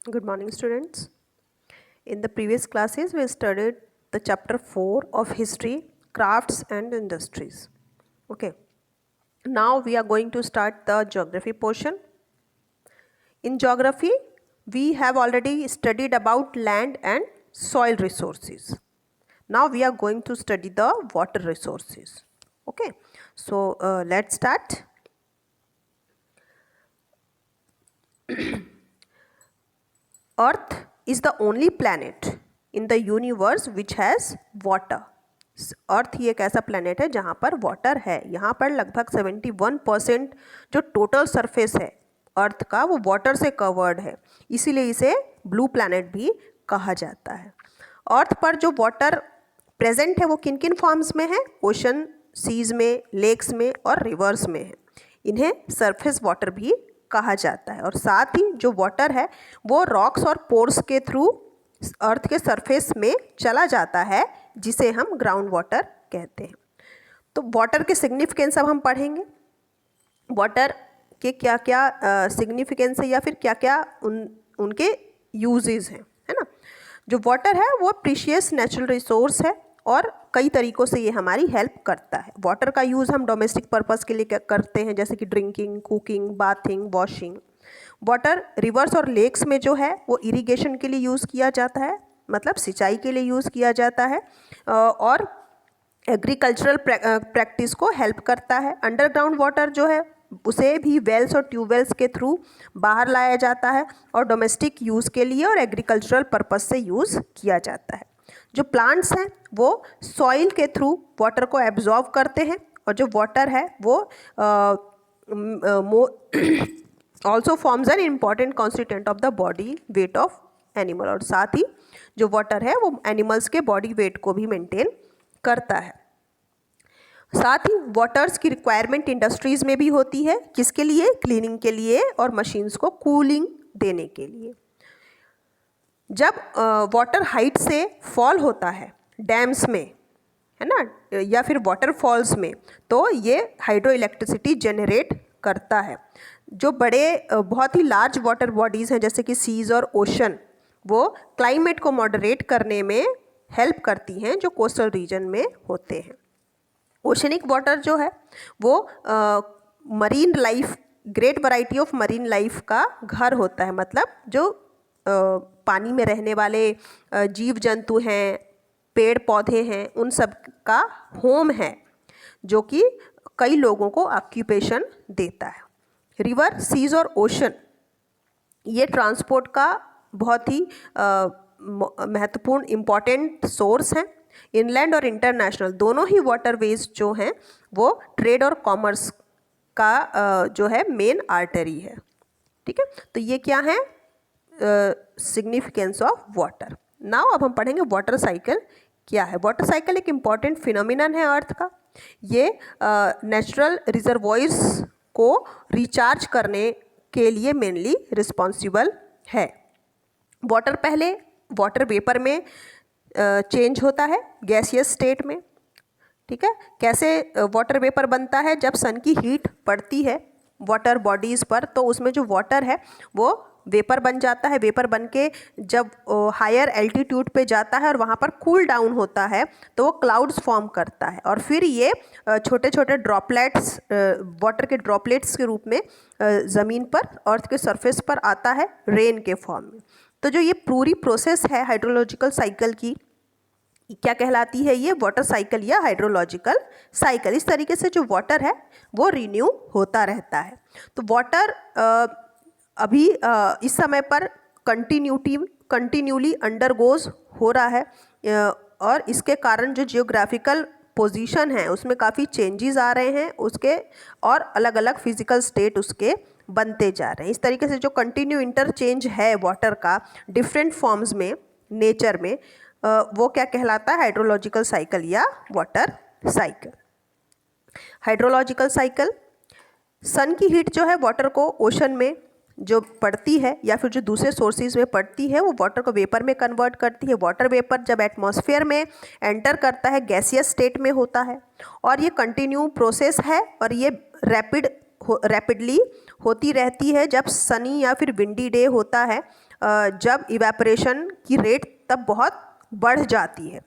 Good morning, students. In the previous classes, we studied the chapter 4 of history, crafts and industries. Okay. Now we are going to start the geography portion. In geography, we have already studied about land and soil resources. Now we are going to study the water resources. Okay. So let's start. Earth is the only planet in the universe which has water. अर्थ ही एक ऐसा planet है जहाँ पर water है. यहाँ पर लगभग 71% जो टोटल सरफेस है अर्थ का वो वाटर से कवर्ड है, इसीलिए इसे ब्लू प्लैनेट भी कहा जाता है. अर्थ पर जो वाटर प्रेजेंट है वो किन किन फॉर्म्स में है? ओशन, सीज में, लेक्स में और रिवर्स में है. इन्हें सरफेस वाटर भी कहा जाता है. और साथ ही जो वाटर है वो रॉक्स और पोर्स के थ्रू अर्थ के सरफेस में चला जाता है, जिसे हम ग्राउंड वाटर कहते हैं. तो वाटर के सिग्निफिकेंस अब हम पढ़ेंगे. वाटर के क्या क्या सिग्निफिकेंस है या फिर क्या क्या उनके यूजेस हैं, है ना. जो वाटर है वो प्रीशियस नेचुरल रिसोर्स है और कई तरीक़ों से ये हमारी हेल्प करता है. वाटर का यूज़ हम डोमेस्टिक पर्पस के लिए करते हैं, जैसे कि drinking, cooking, bathing, washing. Water reverse और लेक्स में जो है वो इरिगेशन के लिए यूज़ किया जाता है, मतलब सिंचाई के लिए यूज़ किया जाता है और एग्रीकल्चरल प्रैक्टिस को हेल्प करता है. अंडरग्राउंड वाटर जो है उसे भी वेल्स और ट्यूबवेल्स के थ्रू बाहर लाया जाता है और डोमेस्टिक यूज़ के लिए और एग्रीकल्चरल पर्पस से यूज़ किया जाता है. जो प्लांट्स हैं वो सॉइल के थ्रू वाटर को एब्जॉर्ब करते हैं और जो वाटर है वो also forms an important constituent of the body weight of animal. और साथ ही जो वाटर है वो एनिमल्स के बॉडी वेट को भी मेंटेन करता है. साथ ही वाटर्स की रिक्वायरमेंट इंडस्ट्रीज़ में भी होती है. किसके लिए? क्लीनिंग के लिए और मशीन्स को कूलिंग देने के लिए. जब वाटर हाइट से फॉल होता है डैम्स में, है ना, या फिर वाटरफॉल्स में, तो ये हाइड्रो इलेक्ट्रिसिटी जनरेट करता है. जो बड़े बहुत ही लार्ज वाटर बॉडीज़ हैं जैसे कि सीज और ओशन, वो क्लाइमेट को मॉडरेट करने में हेल्प करती हैं जो कोस्टल रीजन में होते हैं. ओशनिक वाटर जो है वो marine life, great variety of marine life का घर होता है. मतलब जो पानी में रहने वाले जीव जंतु हैं, पेड़ पौधे हैं, उन सब का होम है, जो कि कई लोगों को ऑक्यूपेशन देता है. रिवर, सीज और ओशन ये ट्रांसपोर्ट का बहुत ही महत्वपूर्ण इम्पॉर्टेंट सोर्स हैं. इनलैंड और इंटरनेशनल दोनों ही वाटरवेज जो हैं वो ट्रेड और कॉमर्स का जो है मेन आर्टरी है. ठीक है, तो ये क्या है? Significance of water. नाउ अब हम पढ़ेंगे वाटर साइकिल क्या है. वाटर साइकिल एक इम्पॉर्टेंट फिनोमिनन है अर्थ का. ये नेचुरल रिजर्वॉयर्स को रिचार्ज करने के लिए मेनली रिस्पॉन्सिबल है. वाटर पहले वाटर वेपर में चेंज होता है गैसियस स्टेट में. ठीक है, कैसे वाटर वेपर बनता है? जब सन की हीट पड़ती है वाटर बॉडीज़ पर तो उसमें जो वाटर है वो वेपर बन जाता है. वेपर बन के जब हायर एल्टीट्यूड पे जाता है और वहाँ पर कूल डाउन होता है तो वो क्लाउड्स फॉर्म करता है और फिर ये छोटे छोटे ड्रॉपलेट्स, वाटर के ड्रॉपलेट्स के रूप में ज़मीन पर, अर्थ के सरफेस पर आता है रेन के फॉर्म में. तो जो ये पूरी प्रोसेस है हाइड्रोलॉजिकल साइकिल की, क्या कहलाती है? ये वाटर साइकिल या हाइड्रोलॉजिकल साइकिल. इस तरीके से जो वाटर है वो रिन्यू होता रहता है. तो वाटर अभी इस समय पर कंटिन्यूली अंडरगोज हो रहा है और इसके कारण जो जियोग्राफिकल पोजीशन है उसमें काफ़ी चेंजेस आ रहे हैं उसके, और अलग अलग फिजिकल स्टेट उसके बनते जा रहे हैं. इस तरीके से जो कंटिन्यू इंटरचेंज है वाटर का डिफरेंट फॉर्म्स में नेचर में, वो क्या कहलाता है? हाइड्रोलॉजिकल साइकिल या वाटर साइकिल. हाइड्रोलॉजिकल साइकिल, सन की हीट जो है वाटर को ओशन में जो पड़ती है या फिर जो दूसरे सोर्सेज में पड़ती है वो वाटर को वेपर में कन्वर्ट करती है. वाटर वेपर जब एटमॉस्फेयर में एंटर करता है गैसियस स्टेट में होता है और ये कंटिन्यू प्रोसेस है और ये रैपिडली होती रहती है. जब सनी या फिर विंडी डे होता है जब इवेपोरेशन की रेट तब बहुत बढ़ जाती है।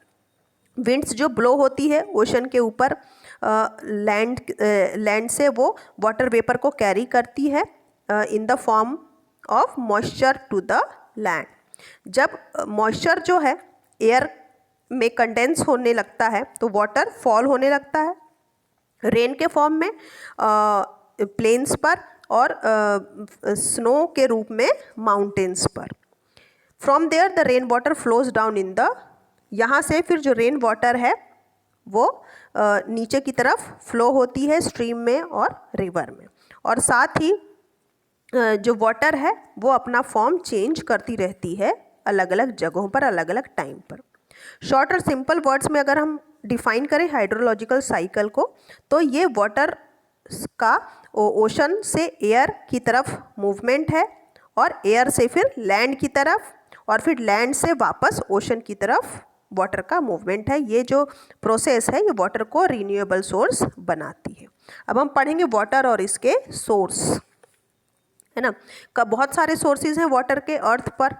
विंड्स जो ब्लो होती है ओशन के ऊपर लैंड से, वो वाटर वेपर को कैरी करती है in the form of moisture to the land. जब मॉइस्चर जो है एयर में कंडेंस होने लगता है तो वाटर फॉल होने लगता है रेन के फॉर्म में प्लेन्स पर और स्नो के रूप में माउंटेन्स पर। From there the rain water flows down in the, यहाँ से फिर जो रेन वाटर है वो नीचे की तरफ फ्लो होती है स्ट्रीम में और रिवर में, और साथ ही जो वाटर है वो अपना फॉर्म चेंज करती रहती है अलग अलग जगहों पर अलग अलग टाइम पर। शॉर्ट और सिंपल वर्ड्स में अगर हम डिफाइन करें हाइड्रोलॉजिकल साइकिल को, तो ये वाटर का ओशन से एयर की तरफ मूवमेंट है और एयर से फिर लैंड की तरफ और फिर लैंड से वापस ओशन की तरफ वाटर का मूवमेंट है। ये जो प्रोसेस है ये वाटर को रिन्यूएबल सोर्स बनाती है। अब हम पढ़ेंगे वाटर और इसके सोर्स, है ना। बहुत सारे सोर्सेज हैं वाटर के अर्थ पर,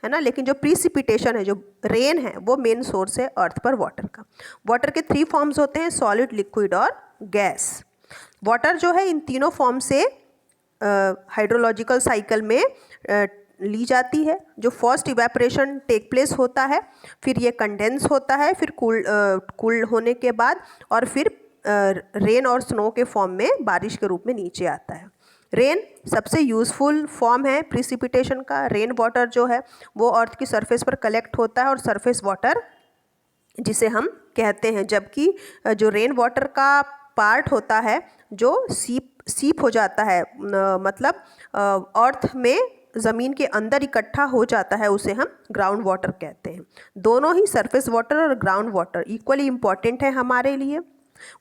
है ना, लेकिन जो प्रीसिपिटेशन है, जो रेन है, वो मेन सोर्स है अर्थ पर वाटर का। वाटर के 3 फॉर्म्स होते हैं, सॉलिड, लिक्विड और गैस। वाटर जो है इन तीनों फॉर्म से हाइड्रोलॉजिकल साइकिल में ली जाती है। जो फर्स्ट इवेपोरेशन टेक प्लेस होता है, फिर ये कंडेंस होता है, फिर कूल होने के बाद और फिर रेन और स्नो के फॉर्म में बारिश के रूप में नीचे आता है। रेन सबसे यूज़फुल फॉर्म है प्रिसिपिटेशन का। रेन वाटर जो है वो अर्थ की सरफेस पर कलेक्ट होता है और सरफेस वाटर जिसे हम कहते हैं, जबकि जो रेन वाटर का पार्ट होता है जो सीप हो जाता है, मतलब अर्थ में ज़मीन के अंदर इकट्ठा हो जाता है, उसे हम ग्राउंड वाटर कहते हैं। दोनों ही सरफेस वाटर और ग्राउंड वाटर इक्वली इम्पॉर्टेंट है हमारे लिए।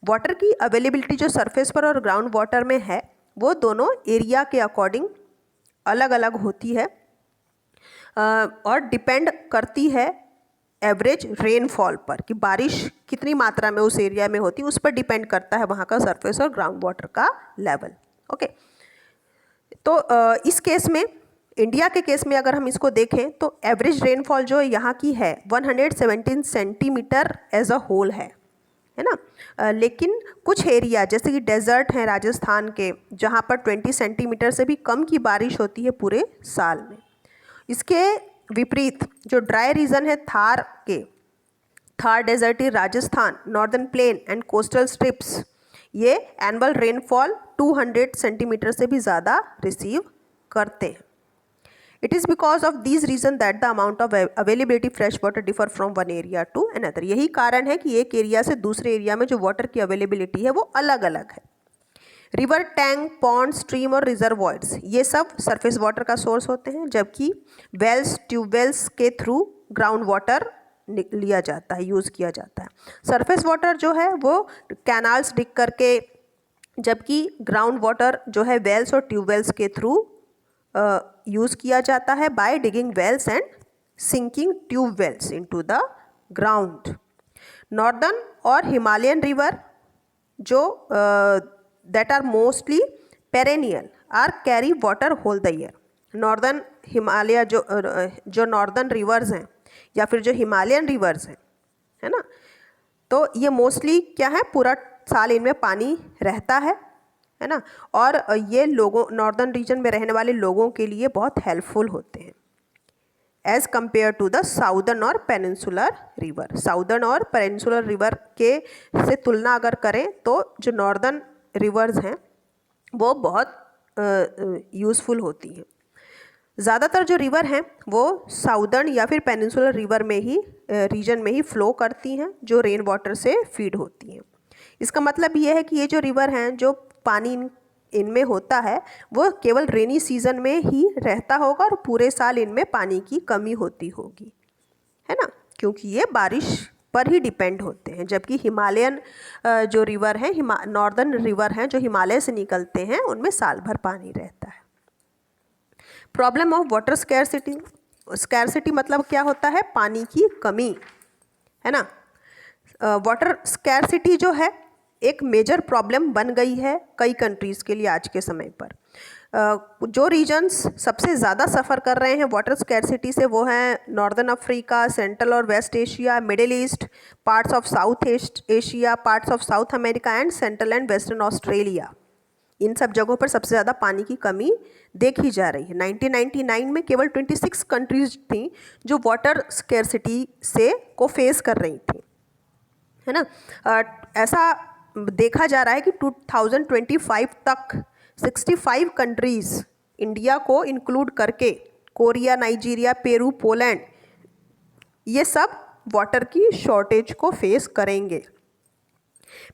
वाटर की अवेलेबिलिटी जो सरफेस पर और ग्राउंड वाटर में है वो दोनों एरिया के अकॉर्डिंग अलग अलग होती है और डिपेंड करती है एवरेज रेनफॉल पर, कि बारिश कितनी मात्रा में उस एरिया में होती है, उस पर डिपेंड करता है वहाँ का सरफेस और ग्राउंड वाटर का लेवल। ओके, तो इस केस में, इंडिया के केस में अगर हम इसको देखें तो एवरेज रेनफॉल जो यहाँ की है 117 सेंटीमीटर एज अ होल है ना। लेकिन कुछ एरिया जैसे कि डेजर्ट हैं राजस्थान के, जहाँ पर 20 सेंटीमीटर से भी कम की बारिश होती है पूरे साल में। इसके विपरीत जो ड्राई रीजन है Thar desert in Rajasthan, northern plain and coastal strips, ये एनुअल रेनफॉल 200 सेंटीमीटर से भी ज़्यादा रिसीव करते हैं। It is because of these reasons that the amount of availability fresh water differ from one area to another। यही कारण है कि एक एरिया से दूसरे एरिया में जो वाटर की अवेलेबिलिटी है वो अलग अलग है। रिवर, टैंक, पॉन्ड, स्ट्रीम और रिजर्वॉयर्स ये सब सरफेस वाटर का सोर्स होते हैं, जबकि वेल्स, ट्यूबवेल्स के थ्रू ग्राउंड वाटर लिया जाता है, यूज़ किया जाता है। सरफेस वाटर जो है वो कैनाल्स डिग करके, जबकि ग्राउंड वाटर जो है वेल्स और ट्यूबवेल्स के थ्रू यूज़ किया जाता है by digging wells and sinking tube wells into the ground. Northern और हिमालयन रिवर जो that are mostly perennial are carry water whole the year. Northern Himalaya जो नॉर्दर्न रिवर्स हैं या फिर जो हिमालयन रिवर्स हैं, है ना, तो ये मोस्टली क्या है, पूरा साल इनमें पानी रहता है ना, और ये लोगों, नॉर्दर्न रीजन में रहने वाले लोगों के लिए बहुत हेल्पफुल होते हैं as compare to the southern और पेनिनसुलर रिवर। साउदर्न और पेनिनसुलर रिवर के से तुलना अगर करें तो जो नॉर्दर्न रिवर्स हैं वो बहुत यूज़फुल होती हैं। ज़्यादातर जो रिवर हैं वो साउदर्न या फिर पेनिनसुलर रिवर में ही रीजन में ही फ़्लो करती हैं, जो रेन वाटर से फीड होती हैं। इसका मतलब ये है कि ये जो रिवर हैं, जो पानी इनमें होता है वो केवल रेनी सीजन में ही रहता होगा और पूरे साल इनमें पानी की कमी होती होगी, है ना, क्योंकि ये बारिश पर ही डिपेंड होते हैं। जबकि हिमालयन जो रिवर हैं, नॉर्दर्न रिवर हैं जो हिमालय से निकलते हैं, उनमें साल भर पानी रहता है। Problem of water scarcity. Scarcity मतलब क्या होता है, पानी की कमी, है ना। वाटर स्कैरसिटी जो है एक मेजर प्रॉब्लम बन गई है कई कंट्रीज़ के लिए आज के समय पर। जो रीजन्स सबसे ज़्यादा सफ़र कर रहे हैं वाटर स्कैरसिटी से वो हैं नॉर्दर्न अफ्रीका, सेंट्रल और west Asia, middle east, parts of south Asia, parts of south America and central and western Australia. इन सब जगहों पर सबसे ज़्यादा पानी की कमी देखी जा रही है। 1999 में केवल 26 कंट्रीज थी जो वाटर स्कैरसिटी से को फेस कर रही थी, है ना। ऐसा देखा जा रहा है कि 2025 तक 65 कंट्रीज़ इंडिया को इंक्लूड करके, कोरिया, नाइजीरिया, पेरू, पोलैंड, ये सब वाटर की शॉर्टेज को फेस करेंगे।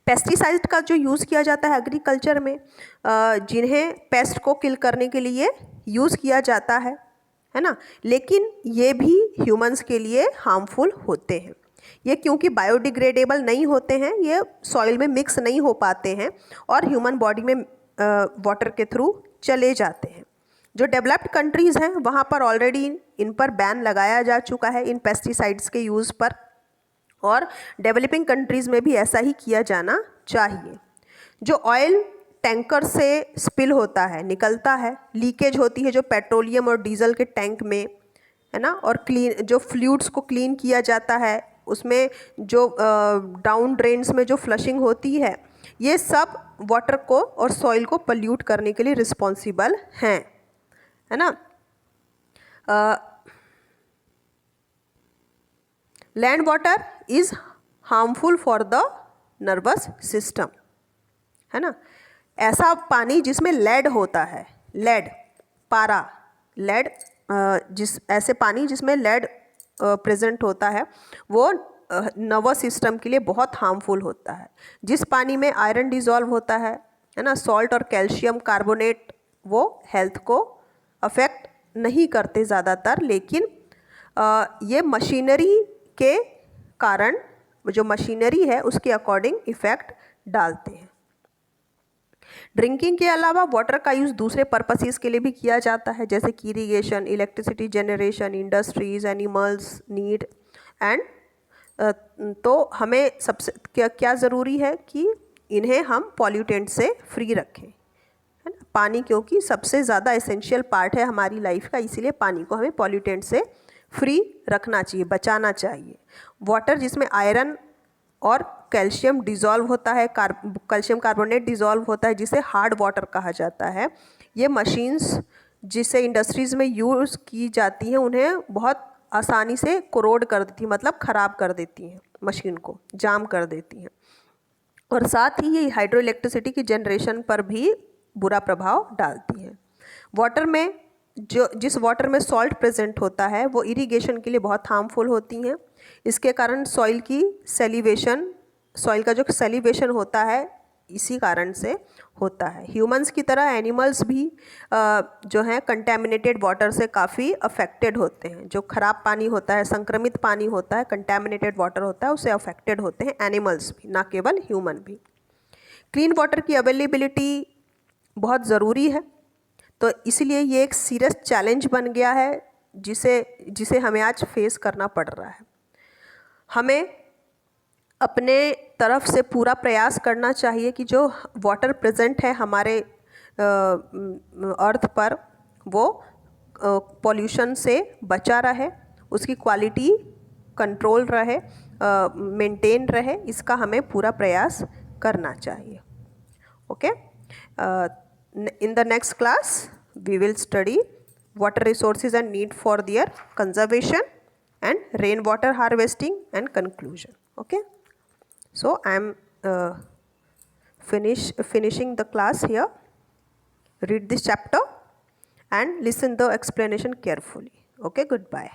पेस्टिसाइड का जो यूज़ किया जाता है एग्रीकल्चर में, जिन्हें पेस्ट को किल करने के लिए यूज़ किया जाता है ना, लेकिन ये भी ह्यूमंस के लिए हार्मफुल होते हैं। ये क्योंकि बायोडिग्रेडेबल नहीं होते हैं, ये सॉइल में मिक्स नहीं हो पाते हैं और ह्यूमन बॉडी में वाटर के थ्रू चले जाते हैं। जो डेवलप्ड कंट्रीज़ हैं वहाँ पर ऑलरेडी इन पर बैन लगाया जा चुका है, इन पेस्टिसाइड्स के यूज़ पर, और डेवलपिंग कंट्रीज़ में भी ऐसा ही किया जाना चाहिए। जो ऑयल टैंकर से स्पिल होता है, निकलता है, लीकेज होती है जो पेट्रोलियम और डीजल के टैंक में, है ना, और क्लीन जो फ्लूइड्स को क्लीन किया जाता है, उसमें जो डाउन ड्रेन्स में जो फ्लशिंग होती है, ये सब वाटर को और सॉइल को पल्यूट करने के लिए रिस्पॉन्सिबल हैं, है ना। Land water is harmful for the nervous system, है ना। ऐसा पानी जिसमें लेड होता है, लेड, पारा, लेड, ऐसे पानी जिसमें लेड प्रेजेंट होता है वो नर्वस सिस्टम के लिए बहुत हार्मफुल होता है। जिस पानी में आयरन डिज़ोल्व होता है ना, सॉल्ट और कैल्शियम कार्बोनेट, वो हेल्थ को अफेक्ट नहीं करते ज़्यादातर, लेकिन ये मशीनरी के कारण, जो मशीनरी है उसके अकॉर्डिंग इफ़ेक्ट डालते हैं। ड्रिंकिंग के अलावा वाटर का यूज़ दूसरे पर्पसेस के लिए भी किया जाता है, जैसे कि irrigation, electricity generation, industries, animals need and तो हमें सबसे क्या ज़रूरी है कि इन्हें हम पॉल्यूटेंट से फ्री रखें, है ना। पानी क्योंकि सबसे ज़्यादा एसेंशियल पार्ट है हमारी लाइफ का, इसीलिए पानी को हमें पॉल्यूटेंट से फ्री रखना चाहिए, बचाना चाहिए। वाटर जिसमें आयरन और कैल्शियम डिज़ोल्व होता है, कैल्शियम कार्बोनेट डिज़ोल्व होता है, जिसे हार्ड वाटर कहा जाता है, ये मशीन्स जिसे इंडस्ट्रीज़ में यूज़ की जाती हैं उन्हें बहुत आसानी से कोरोड कर देती, मतलब ख़राब कर देती हैं, मशीन को जाम कर देती हैं, और साथ ही ये हाइड्रो इलेक्ट्रिसिटी की जनरेशन पर भी बुरा प्रभाव डालती हैं। वाटर में जिस वाटर में सॉल्ट प्रेजेंट होता है वो इरिगेशन के लिए बहुत हार्मफुल होती हैं। इसके कारण सॉइल का जो सेलिब्रेशन होता है इसी कारण से होता है। ह्यूमंस की तरह एनिमल्स भी जो हैं कंटेमिनेटेड वाटर से काफ़ी अफेक्टेड होते हैं। जो ख़राब पानी होता है, संक्रमित पानी होता है, कंटेमिनेटेड वाटर होता है, उससे अफेक्टेड होते हैं एनिमल्स भी, ना केवल ह्यूमन भी। क्लीन वाटर की अवेलेबिलिटी बहुत ज़रूरी है, तो इसलिए ये एक सीरियस चैलेंज बन गया है जिसे हमें आज फेस करना पड़ रहा है। हमें अपने तरफ से पूरा प्रयास करना चाहिए कि जो वाटर प्रेजेंट है हमारे अर्थ पर वो पॉल्यूशन से बचा रहे, उसकी क्वालिटी कंट्रोल रहे, मेंटेन रहे, इसका हमें पूरा प्रयास करना चाहिए। Okay, in the next class we will study water resources and need for their conservation and rainwater harvesting and conclusion. Okay, so I am finishing the class here. Read this chapter and listen the explanation carefully. Okay, goodbye.